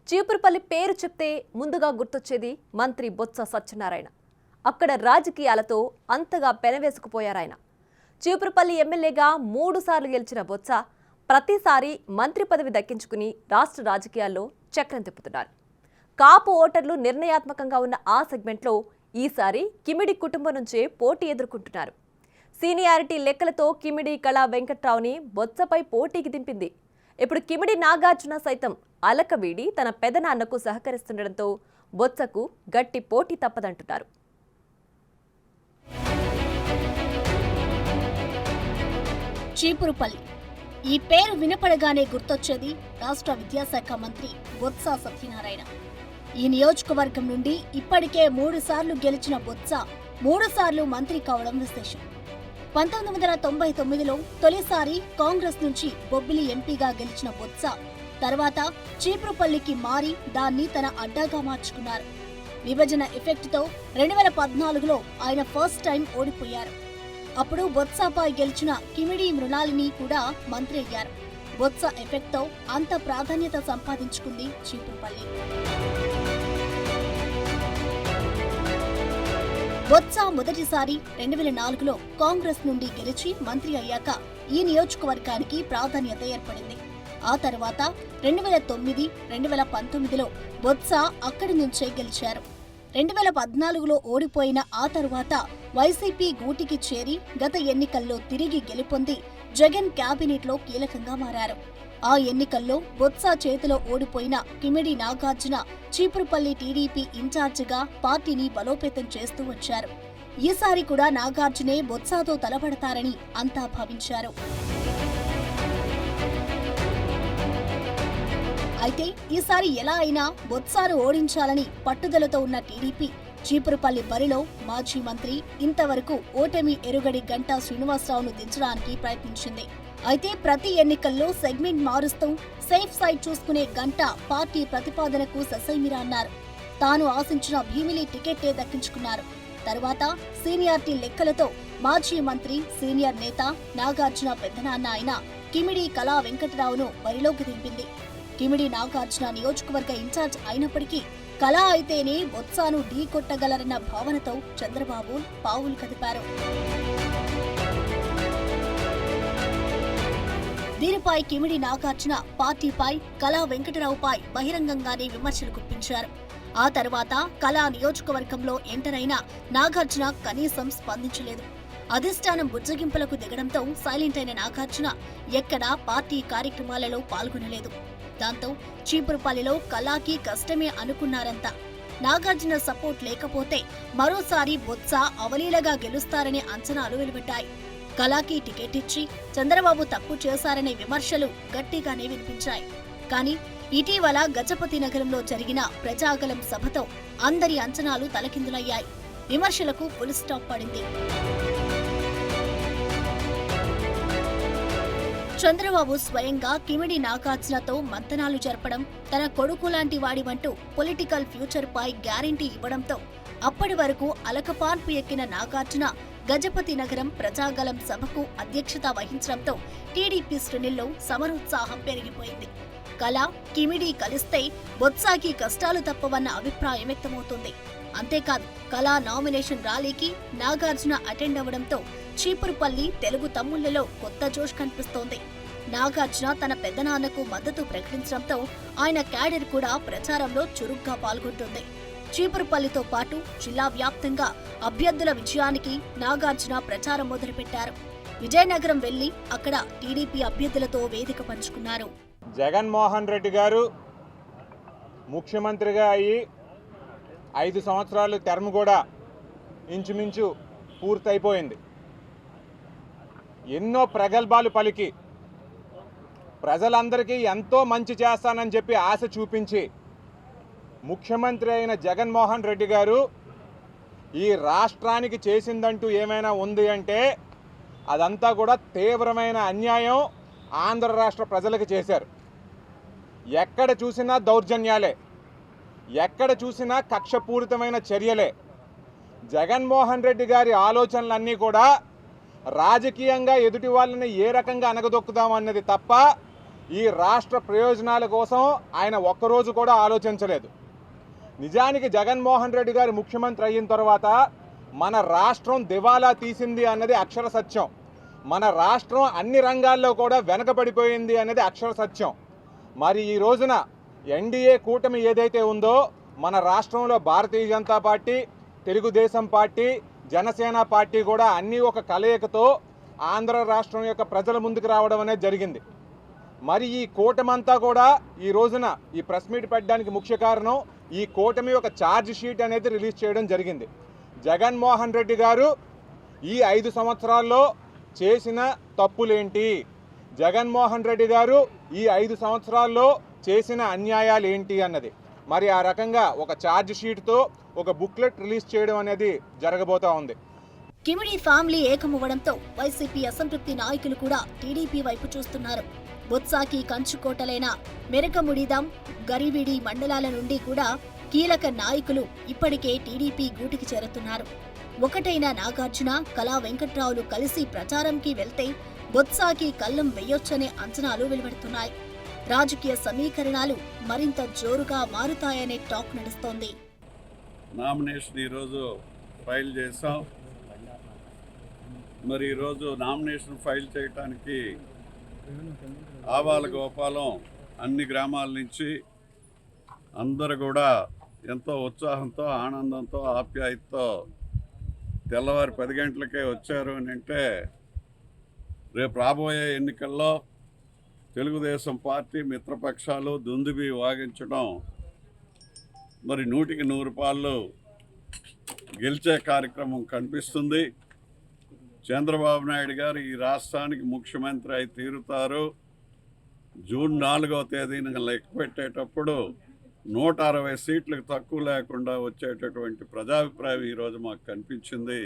చీపురుపల్లి పేరు చెప్తే ముందుగా గుర్తొచ్చేది మంత్రి బొత్స సత్యనారాయణ. అక్కడ రాజకీయాలతో అంతగా పెనవేసుకుపోయారాయన. చీపురుపల్లి ఎమ్మెల్యేగా 3 సార్లు గెలిచిన బొత్స ప్రతిసారి మంత్రి పదవి దక్కించుకుని రాష్ట్ర రాజకీయాల్లో చక్రం తిప్పుతున్నారు. కాపు ఓటర్లు నిర్ణయాత్మకంగా ఉన్న ఆ సెగ్మెంట్లో ఈసారి కిమిడి కుటుంబం నుంచే పోటీ ఎదుర్కొంటున్నారు. సీనియారిటీ లెక్కలతో కిమిడి కళా వెంకట్రావుని బొత్సపై పోటీకి దింపింది. ఇప్పుడు కిమిడి నాగార్జున సైతం అలక వీడి తన పెదనాన్నకు సహకరిస్తుండటంతో బొత్సకు గట్టి పోటీ తప్పదంటున్నారు. చీపురుపల్లి ఈ పేరు వినపడగానే గుర్తొచ్చేది రాష్ట్ర విద్యాశాఖ మంత్రి బొత్స సత్యనారాయణ. ఈ నియోజకవర్గం నుండి ఇప్పటికే 3 సార్లు గెలిచిన బొత్స 3 సార్లు మంత్రి కావడం విశేషం. 1999లో తొలిసారి కాంగ్రెస్ నుంచి బొబ్బిలి ఎంపీగా గెలిచిన బొత్స తర్వాత చీపురుపల్లికి మారి దాన్ని తన అడ్డాగా మార్చుకున్నారు. విభజన ఎఫెక్ట్తో 2014లో ఆయన ఫస్ట్ టైం ఓడిపోయారు. అప్పుడు బొత్సపై గెలిచిన కిమిడి మృణాలిని కూడా మంత్రి అయ్యారు. బొత్స ఎఫెక్ట్తో అంత ప్రాధాన్యత సంపాదించుకుంది చీపురుపల్లి. బొత్స మొదటిసారి 2004లో కాంగ్రెస్ నుండి గెలిచి మంత్రి అయ్యాక ఈ నియోజకవర్గానికి ప్రాధాన్యత ఏర్పడింది. ఆ తర్వాత 2009, 2019లో బొత్స అక్కడి నుంచే గెలిచారు. 2014లో ఓడిపోయిన ఆ తరువాత వైసీపీ గూటికి చేరి గత ఎన్నికల్లో తిరిగి గెలుపొంది జగన్ క్యాబినెట్లో కీలకంగా మారారు. ఆ ఎన్నికల్లో బొత్స చేతిలో ఓడిపోయిన కిమిడి నాగార్జున చీపురుపల్లి టీడీపీ ఇన్ఛార్జిగా పార్టీని బలోపేతం చేస్తూ వచ్చారు. ఈసారి కూడా నాగార్జునే బొత్సతో తలపడతారని అంతా భావించారు. అయితే ఈసారి ఎలా అయినా బొత్సను ఓడించాలని పట్టుదలతో ఉన్న టీడీపీ చీపురుపల్లి బరిలో మాజీ మంత్రి ఇంతవరకు ఓటమి ఎరుగడి గంటా శ్రీనివాసరావును దించడానికి ప్రయత్నించింది. అయితే ప్రతి ఎన్నికల్లో సెగ్మెంట్ మారుస్తూ సేఫ్ సైడ్ చూసుకునే గంటా పార్టీ ప్రతిపాదనకు ససైమిరా అన్నారు. తాను ఆశించిన భీమిలి టికెట్టే దక్కించుకున్నారు. తర్వాత సీనియారిటీ లెక్కలతో మాజీ మంత్రి సీనియర్ నేత నాగార్జున పెద్దనాన్న అయిన కిమిడి కళా వెంకటరావును బరిలోకి దింపింది. కిమిడి నాగార్జున నియోజకవర్గ ఇన్ఛార్జ్ అయినప్పటికీ కళా అయితేనే బొత్సను ఢీ కొట్టగలరన్న భావనతో చంద్రబాబు పావులు కదిపారు. దీనిపై కిమిడి నాగార్జున పార్టీపై కళా వెంకటరావుపై బహిరంగంగానే విమర్శలు గుప్పించారు. ఆ తర్వాత కళా నియోజకవర్గంలో ఎంటర్ అయిన నాగార్జున కనీసం స్పందించలేదు. అధిష్టానం బుజ్జగింపులకు దిగడంతో సైలెంట్ అయిన నాగార్జున ఎక్కడా పార్టీ కార్యక్రమాలలో పాల్గొనలేదు. దాంతో చీపురుపల్లిలో కళాకి కష్టమే అనుకున్నారంతా. నాగార్జున సపోర్ట్ లేకపోతే మరోసారి బొత్స అవలీలగా గెలుస్తారనే అంచనాలు వెలువడ్డాయి. కళాకి టికెట్ ఇచ్చి చంద్రబాబు తప్పు చేశారనే విమర్శలు గట్టిగానే వినిపించాయి. కానీ ఇటీవల గజపతి నగరంలో జరిగిన ప్రజాగలం సభతో అందరి అంచనాలు తలకిందులయ్యాయి. విమర్శలకు ఫుల్ స్టాప్ పడింది. చంద్రబాబు స్వయంగా కిమిడి నాగార్జునతో మంతనాలు జరపడం, తన కొడుకు లాంటి వాడివంటూ పొలిటికల్ ఫ్యూచర్ పై గ్యారంటీ ఇవ్వడంతో అప్పటి వరకు అలకపాన్పు ఎక్కిన నాగార్జున గజపతి నగరం ప్రజాగలం సభకు అధ్యక్షత వహించడంతో టీడీపీ శ్రేణుల్లో సమరోత్సాహం పెరిగిపోయింది. కళ, కిమిడి కలిస్తే బొత్సకి కష్టాలు తప్పవన్న అభిప్రాయం వ్యక్తమవుతుంది. అంతేకాదు కళా నామినేషన్ ర్యాలీకి నాగార్జున అటెండ్ అవ్వడంతో చీపురుపల్లి తెలుగు తమ్ముళ్లలో కొత్త జోష్ కనిపిస్తోంది. నాగార్జున తన పెద్దనాన్నకు మద్దతు ప్రకటించడంతో ఆయన క్యాడర్ కూడా ప్రచారంలో చురుగ్గా పాల్గొంటుంది. చీపురుపల్లితో పాటు జిల్లా వ్యాప్తంగా అభ్యర్థుల విజయానికి నాగార్జున ప్రచారం మొదలుపెట్టారు. విజయనగరం వెళ్లి అక్కడ టీడీపీ అభ్యర్థులతో వేదిక పంచుకున్నారు. జగన్మోహన్ రెడ్డి గారు ముఖ్యమంత్రిగా అయ్యి 5 సంవత్సరాలు టర్మ్ కూడా ఇంచుమించు పూర్తయిపోయింది. ఎన్నో ప్రగల్భాలు పలికి ప్రజలందరికీ ఎంతో మంచి చేస్తానని చెప్పి ఆశ చూపించి ముఖ్యమంత్రి అయిన జగన్మోహన్ రెడ్డి గారు ఈ రాష్ట్రానికి చేసిందంటూ ఏమైనా ఉంది అంటే అదంతా కూడా తీవ్రమైన అన్యాయం ఆంధ్ర రాష్ట్ర ప్రజలకు చేశారు. ఎక్కడ చూసినా దౌర్జన్యాలే, ఎక్కడ చూసినా కక్షపూరితమైన చర్యలే. జగన్మోహన్ రెడ్డి గారి ఆలోచనలన్నీ కూడా రాజకీయంగా ఎదుటి వాళ్ళని ఏ రకంగా అనగదొక్కుదామన్నది తప్ప ఈ రాష్ట్ర ప్రయోజనాల కోసం ఆయన ఒక్కరోజు కూడా ఆలోచించలేదు. నిజానికి జగన్మోహన్ రెడ్డి గారు ముఖ్యమంత్రి అయిన తర్వాత మన రాష్ట్రం దివాలా తీసింది అన్నది అక్షర సత్యం. మన రాష్ట్రం అన్ని రంగాల్లో కూడా వెనకబడిపోయింది అన్నది అక్షర సత్యం. మరి ఈ రోజున ఎన్డీఏ కూటమి ఏదైతే ఉందో మన రాష్ట్రంలో Bharatiya Janata party, Telugu Desam party, Janasena party కూడా అన్నీ ఒక కలయికతో ఆంధ్ర రాష్ట్రం యొక్క ప్రజల ముందుకు రావడం అనేది జరిగింది. మరి ఈ కూటమంతా కూడా ఈ రోజున ఈ ప్రెస్ మీట్ పెట్టడానికి ముఖ్య కారణం ఈ కూటమి ఒక ఛార్జ్ షీట్ అనేది రిలీజ్ చేయడం జరిగింది. జగన్మోహన్ రెడ్డి గారు ఈ 5 సంవత్సరాల్లో చేసిన తప్పులేంటి, జగన్మోహన్ రెడ్డి గారు ఈ 5 సంవత్సరాల్లో చేసిన అన్యాయాలు ఏంటి అన్నది మరి ఆ రకంగా ఒక ఛార్జ్ షీట్తో ఒక బుక్లెట్ రిలీజ్ చేయడం అనేది జరగబోతా ఉంది. కిమిడి ఫ్యామిలీ ఏకమవ్వడంతో వైసీపీ అసంతృప్తి నాయకులు కూడా టీడీపీ వైపు చూస్తున్నారు. బొత్సాకి కంచుకోటలైన మెరకముడిదాం, గరివిడి మండలాల నుండి కూడా కీలక నాయకులు ఇప్పటికే టీడీపీ గూటికి చేరుతున్నారు. ఒకటైన నాగార్జున, కళా వెంకట్రావులు కలిసి ప్రచారంకి వెళ్తే బొత్సాకి కళ్లం వెయ్యొచ్చనే అంచనాలు వెలువడుతున్నాయి. రాజకీయ సమీకరణాలు మరింత జోరుగా మారుతాయనే టాక్ నడుస్తోంది. నామినేషన్ ఈరోజు ఫైల్ చేసాం. మరి ఈరోజు నామినేషన్ ఫైల్ చేయడానికి ఆవాల గోపాలం అన్ని గ్రామాల నుంచి అందరూ కూడా ఎంతో ఉత్సాహంతో, ఆనందంతో, ఆప్యాయతతో తెల్లవారి 10 గంటలకే వచ్చారు అని అంటే రేపు రాబోయే ఎన్నికల్లో తెలుగుదేశం పార్టీ మిత్రపక్షాలు దుందుబి వాగించడం మరి 100కి 100 పాళ్ళు గెలిచే కార్యక్రమం కనిపిస్తుంది. చంద్రబాబు నాయుడు గారు ఈ రాష్ట్రానికి ముఖ్యమంత్రి అయి తీరుతారు. జూన్ 4వ తేదీన లెక్క పెట్టేటప్పుడు 160 సీట్లకు తక్కువ లేకుండా వచ్చేటటువంటి ప్రజాభిప్రాయం ఈరోజు మాకు కనిపించింది.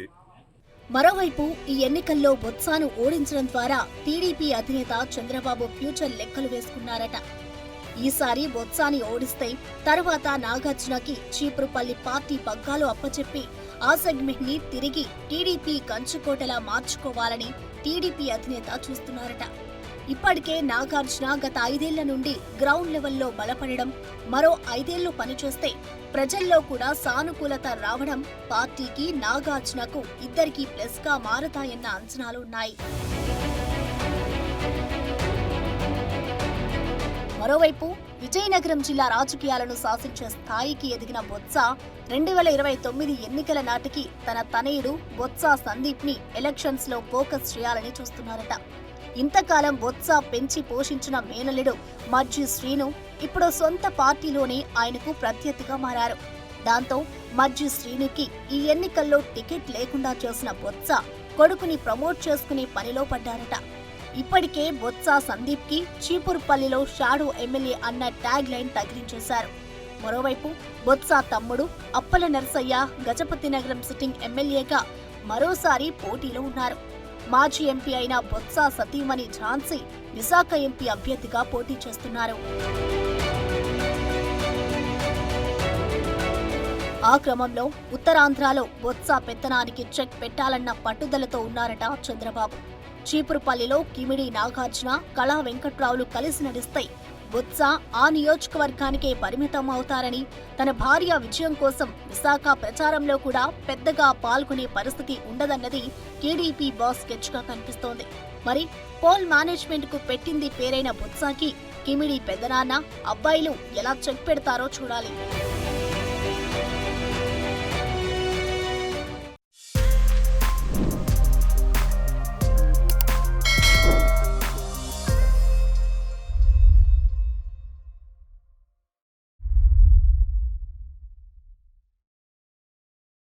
మరోవైపు ఈ ఎన్నికల్లో బొత్సాను ఓడించడం ద్వారా టీడీపీ అధినేత చంద్రబాబు ఫ్యూచర్ లెక్కలు వేసుకున్నారట. ఈసారి బొత్సాని ఓడిస్తే తర్వాత నాగార్జునకి చీపురుపల్లి పార్టీ పగ్గాలు అప్పచెప్పి ఆ సెగ్మెంట్ ని తిరిగి టీడీపీ కంచుకోటలా మార్చుకోవాలని టీడీపీ అధినేత చూస్తున్నారట. ఇప్పటికే నాగార్జున గత 5 ఏళ్ల నుండి గ్రౌండ్ లెవెల్లో బలపడడం, మరో 5 ఏళ్లు పనిచేస్తే ప్రజల్లో కూడా సానుకూలత రావడం పార్టీకి, నాగార్జునకు ఇద్దరికీ ప్లస్ గా మారతాయన్న అంచనాలు ఉన్నాయి. మరోవైపు విజయనగరం జిల్లా రాజకీయాలను శాసించే స్థాయికి ఎదిగిన బొత్స 2029 ఎన్నికల నాటికి తన తనయుడు బొత్స సందీప్ ని ఎలక్షన్స్ లో ఫోకస్ చేయాలని చూస్తున్నారట. ఇంతకాలం బొత్స పెంచి పోషించిన మేనల్లుడు మజ్జి శ్రీను ఇప్పుడు సొంత పార్టీలోనే ఆయనకు ప్రత్యర్థిగా మారారు. దాంతో మజ్జి శ్రీనుకి ఈ ఎన్నికల్లో టికెట్ లేకుండా చేసిన బొత్స కొడుకుని ప్రమోట్ చేసుకునే పనిలో పడ్డారట. ఇప్పటికే బొత్స సందీప్ కి చీపురుపల్లిలో షాడో ఎమ్మెల్యే అన్న ట్యాగ్ లైన్ తగిలించేశారు. మరోవైపు బొత్స తమ్ముడు అప్పల నరసయ్య గజపతినగరం సిట్టింగ్ ఎమ్మెల్యేగా మరోసారి పోటీలో ఉన్నారు. మాజీ ఎంపీ అయిన బొత్స సతీమణి ఝాన్సీ విశాఖ ఎంపీ అభ్యర్థిగా పోటీ చేస్తున్నారు. ఆ క్రమంలో ఉత్తరాంధ్రలో బొత్స పెత్తనానికి చెక్ పెట్టాలన్న పట్టుదలతో ఉన్నారట చంద్రబాబు. చీపురుపల్లిలో కిమిడి నాగార్జున, కళా వెంకట్రావులు కలిసి నడిస్తే బొత్స ఆ నియోజకవర్గానికే పరిమితం అవుతారని, తన భార్య విజయం కోసం విశాఖ ప్రచారంలో కూడా పెద్దగా పాల్గొనే పరిస్థితి ఉండదన్నది టీడీపీ బాస్ స్కెచ్ గా కనిపిస్తోంది. మరి పోల్ మేనేజ్మెంట్ కు పెట్టింది పేరైన బొత్సకి కిమిడి పెద్దనాన్న, అబ్బాయిలు ఎలా చెక్ పెడతారో చూడాలి.